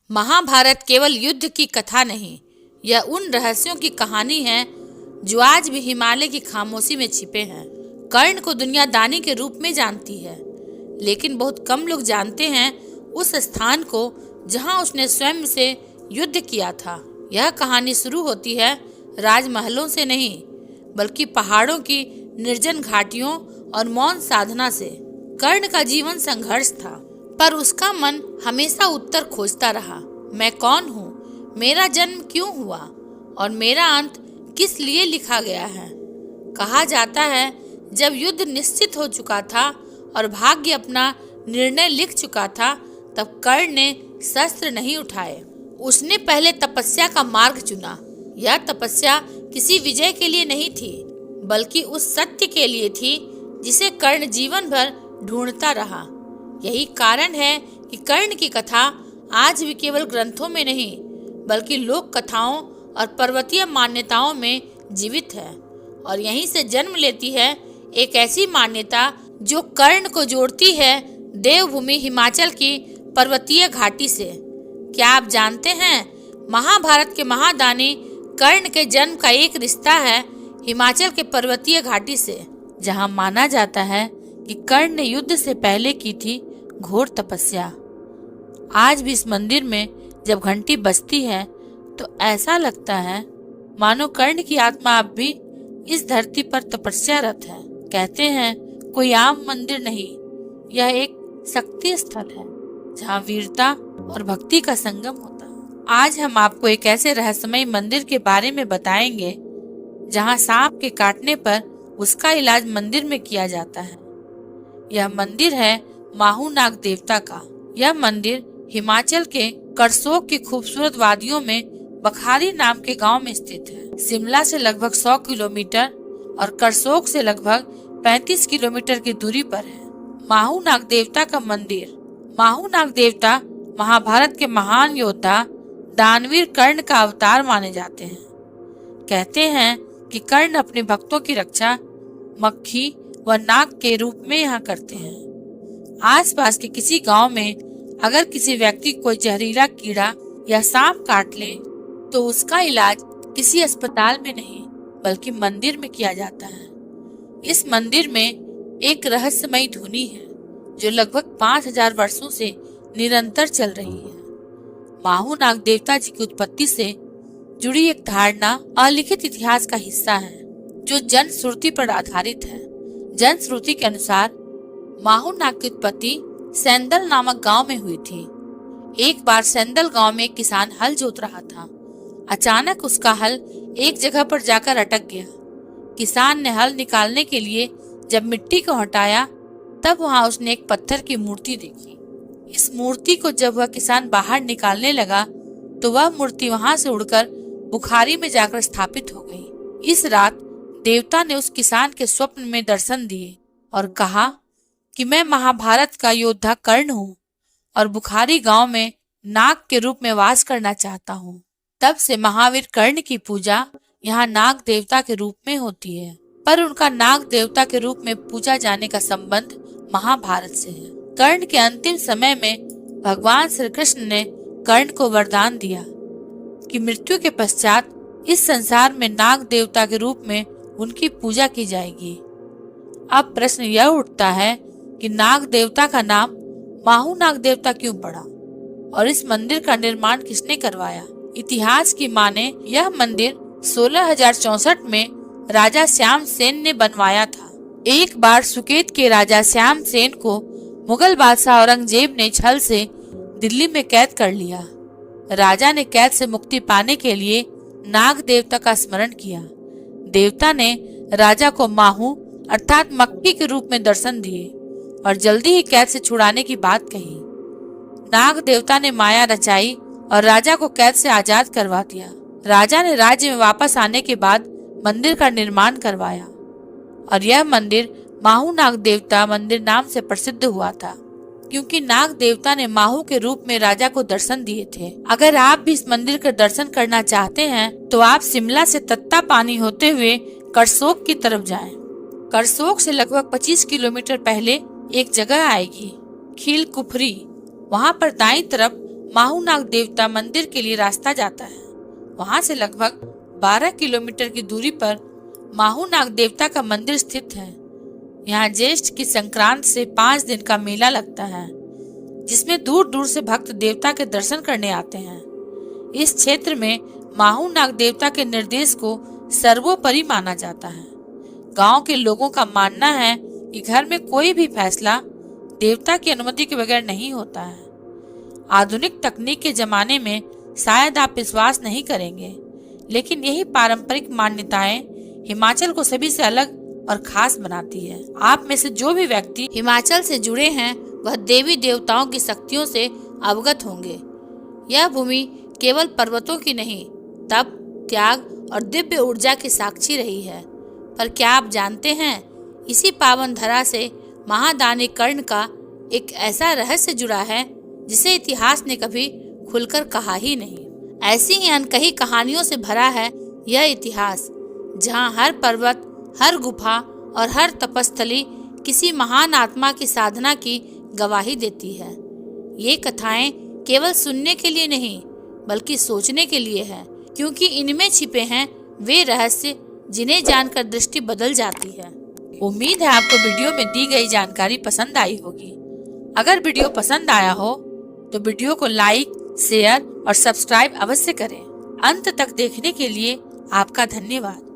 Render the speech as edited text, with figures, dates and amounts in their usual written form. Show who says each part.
Speaker 1: महाभारत केवल युद्ध की कथा नहीं, यह उन रहस्यों की कहानी है जो आज भी हिमालय की खामोशी में छिपे हैं। कर्ण को दुनिया दानी के रूप में जानती है, लेकिन बहुत कम लोग जानते हैं उस स्थान को जहां उसने स्वयं से युद्ध किया था। यह कहानी शुरू होती है राजमहलों से नहीं, बल्कि पहाड़ों की निर्जन घाटियों और मौन साधना से। कर्ण का जीवन संघर्ष था, पर उसका मन हमेशा उत्तर खोजता रहा। मैं कौन हूँ, मेरा जन्म क्यों हुआ और मेरा अंत किस लिए लिखा गया है। कहा जाता है जब युद्ध निश्चित हो चुका था और भाग्य अपना निर्णय लिख चुका था, तब कर्ण ने शस्त्र नहीं उठाए। उसने पहले तपस्या का मार्ग चुना। यह तपस्या किसी विजय के लिए नहीं थी, बल्कि उस सत्य के लिए थी जिसे कर्ण जीवन भर ढूंढता रहा। यही कारण है कि कर्ण की कथा आज भी केवल ग्रंथों में नहीं, बल्कि लोक कथाओं और पर्वतीय मान्यताओं में जीवित है। और यहीं से जन्म लेती है एक ऐसी मान्यता जो कर्ण को जोड़ती है देवभूमि हिमाचल की पर्वतीय घाटी से। क्या आप जानते हैं, महाभारत के महादानी कर्ण के जन्म का एक रिश्ता है हिमाचल के पर्वतीय घाटी से, जहां माना जाता है कि कर्ण ने युद्ध से पहले की थी घोर तपस्या। आज भी इस मंदिर में जब घंटी बजती है तो ऐसा लगता है मानो कर्ण की आत्मा अब भी इस धरती पर तपस्यारत है। कहते हैं कोई आम मंदिर नहीं, यह एक शक्ति स्थल है जहाँ वीरता और भक्ति का संगम होता है। आज हम आपको एक ऐसे रहस्यमय मंदिर के बारे में बताएंगे जहाँ सांप के काटने पर उसका इलाज मंदिर में किया जाता है। यह मंदिर है माहू नाग देवता का। यह मंदिर हिमाचल के करसोग की खूबसूरत वादियों में बखारी नाम के गांव में स्थित है। शिमला से लगभग 100 किलोमीटर और करसोग से लगभग 35 किलोमीटर की दूरी पर है माहू नाग देवता का मंदिर। माहू नाग देवता महाभारत के महान योद्धा दानवीर कर्ण का अवतार माने जाते हैं। कहते हैं कि कर्ण अपने भक्तों की रक्षा मक्खी व नाग के रूप में यहाँ करते हैं। आसपास के किसी गांव में अगर किसी व्यक्ति को जहरीला कीड़ा या सांप काट ले तो उसका इलाज किसी अस्पताल में नहीं, बल्कि मंदिर में किया जाता है। इस मंदिर में एक रहस्यमयी धुनी है जो लगभग 5000 वर्षों से निरंतर चल रही है। माहू नाग देवता जी की उत्पत्ति से जुड़ी एक धारणा अलिखित इतिहास का हिस्सा है जो जन श्रुति पर आधारित है। जन श्रुति के अनुसार माहू नाग की उत्पत्ति सेंदल नामक गांव में हुई थी। एक बार सेंदल गांव में एक किसान हल जोत रहा था। अचानक उसका हल एक जगह पर जाकर अटक गया। किसान ने हल निकालने के लिए जब मिट्टी को हटाया, तब वहां उसने एक पत्थर की मूर्ति देखी। इस मूर्ति को जब वह किसान बाहर निकालने लगा तो वह मूर्ति वहां से उड़कर बुखारी में जाकर स्थापित हो गई। इस रात देवता ने उस किसान के स्वप्न में दर्शन दिए और कहा कि मैं महाभारत का योद्धा कर्ण हूँ और बुखारी गांव में नाग के रूप में वास करना चाहता हूँ। तब से महावीर कर्ण की पूजा यहाँ नाग देवता के रूप में होती है, पर उनका नाग देवता के रूप में पूजा जाने का संबंध महाभारत से है। कर्ण के अंतिम समय में भगवान श्री कृष्ण ने कर्ण को वरदान दिया कि मृत्यु के पश्चात इस संसार में नाग देवता के रूप में उनकी पूजा की जाएगी। अब प्रश्न यह उठता है कि नाग देवता का नाम माहू नाग देवता क्यों पड़ा और इस मंदिर का निर्माण किसने करवाया। इतिहास की माने यह मंदिर 1664 में राजा श्याम सेन ने बनवाया था। एक बार सुकेत के राजा श्याम सेन को मुगल बादशाह औरंगजेब ने छल से दिल्ली में कैद कर लिया। राजा ने कैद से मुक्ति पाने के लिए नाग देवता का स्मरण किया। देवता ने राजा को माहू अर्थात मक्खी के रूप में दर्शन दिए और जल्दी ही कैद से छुड़ाने की बात कही। नाग देवता ने माया रचाई और राजा को कैद से आजाद करवा दिया। राजा ने राज्य में वापस आने के बाद मंदिर का निर्माण करवाया और यह मंदिर माहू नाग देवता मंदिर नाम से प्रसिद्ध हुआ था, क्योंकि नाग देवता ने माहू के रूप में राजा को दर्शन दिए थे। अगर आप भी इस मंदिर का दर्शन करना चाहते हैं तो आप शिमला से तत्ता पानी होते हुए करसोग की तरफ जाएं। करसोग से लगभग 25 किलोमीटर पहले एक जगह आएगी खील कुफरी। वहाँ पर दाईं तरफ माहूनाग देवता मंदिर के लिए रास्ता जाता है। वहां से लगभग 12 किलोमीटर की दूरी पर माहूनाग देवता का मंदिर स्थित है। यहाँ ज्येष्ठ की संक्रांत से 5 दिन का मेला लगता है, जिसमें दूर दूर से भक्त देवता के दर्शन करने आते हैं। इस क्षेत्र में माहूनाग देवता के निर्देश को सर्वोपरि माना जाता है। गांव के लोगों का मानना है कि घर में कोई भी फैसला देवता की अनुमति के बगैर नहीं होता है। आधुनिक तकनीक के जमाने में शायद आप विश्वास नहीं करेंगे, लेकिन यही पारंपरिक मान्यताएं हिमाचल को सभी से अलग और खास बनाती है। आप में से जो भी व्यक्ति हिमाचल से जुड़े हैं वह देवी देवताओं की शक्तियों से अवगत होंगे। यह भूमि केवल पर्वतों की नहीं, तप, त्याग और दिव्य ऊर्जा की साक्षी रही है। पर क्या आप जानते हैं, इसी पावन धरा से महादानी कर्ण का एक ऐसा रहस्य जुड़ा है जिसे इतिहास ने कभी खुलकर कहा ही नहीं। ऐसी ही अनकही कहानियों से भरा है यह इतिहास, जहाँ हर पर्वत, हर गुफा और हर तपस्थली किसी महान आत्मा की साधना की गवाही देती है। ये कथाएं केवल सुनने के लिए नहीं बल्कि सोचने के लिए है, क्योंकि इनमें छिपे हैं वे रहस्य जिन्हें जानकर दृष्टि बदल जाती है। उम्मीद है आपको वीडियो में दी गई जानकारी पसंद आई होगी। अगर वीडियो पसंद आया हो तो वीडियो को लाइक, शेयर और सब्सक्राइब अवश्य करें। अंत तक देखने के लिए आपका धन्यवाद।